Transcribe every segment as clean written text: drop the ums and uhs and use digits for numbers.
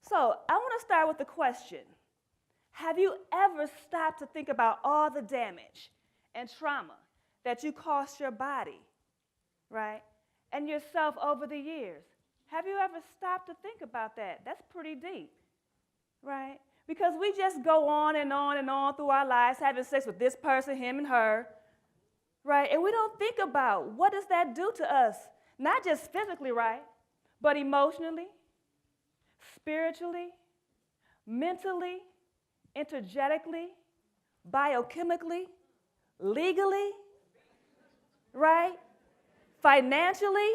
So I want to start with the question. Have you ever stopped to think about all the damage and trauma that you caused your body, right, and yourself over the years? Have you ever stopped to think about that? That's pretty deep, right? Because we just go on and on and on through our lives having sex with this person, him and her, right? And we don't think about what does that do to us, not just physically, right, but emotionally, spiritually, mentally, energetically, biochemically, legally, right? Financially,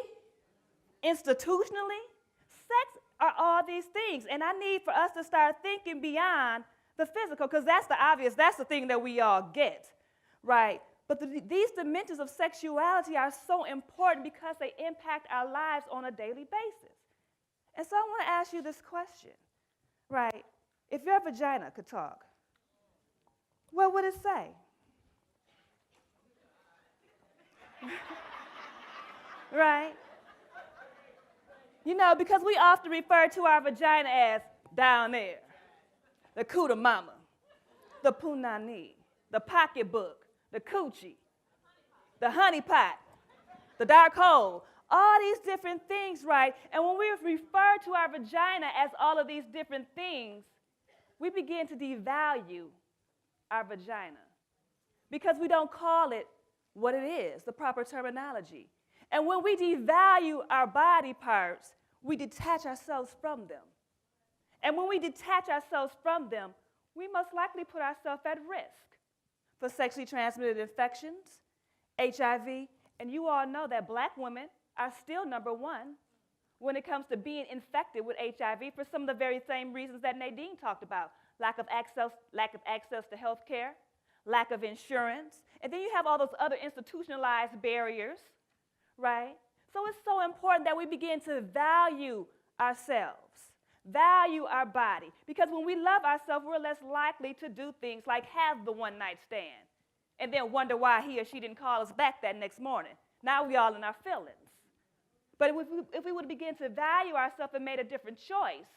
institutionally. Sex are all these things. And I need for us to start thinking beyond the physical, because that's the obvious, that's the thing that we all get, right? But these dimensions of sexuality are so important because they impact our lives on a daily basis. And so I want to ask you this question, right? If your vagina could talk, what would it say? Right? You know, because we often refer to our vagina as down there, the cooter mama, the punani, the pocketbook, the coochie, the honey pot, the dark hole, all these different things, right? And when we refer to our vagina as all of these different things, we begin to devalue our vagina because we don't call it what it is, the proper terminology. And when we devalue our body parts, we detach ourselves from them. And when we detach ourselves from them, we most likely put ourselves at risk for sexually transmitted infections, HIV, and you all know that black women are still number one when it comes to being infected with HIV for some of the very same reasons that Nadine talked about. Lack of access to health care, lack of insurance, and then you have all those other institutionalized barriers, right? So it's so important that we begin to value ourselves, value our body, because when we love ourselves, we're less likely to do things like have the one-night stand and then wonder why he or she didn't call us back that next morning. Now we all in our feelings. But if we would begin to value ourselves and made a different choice,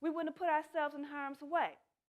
we wouldn't have put ourselves in harm's way.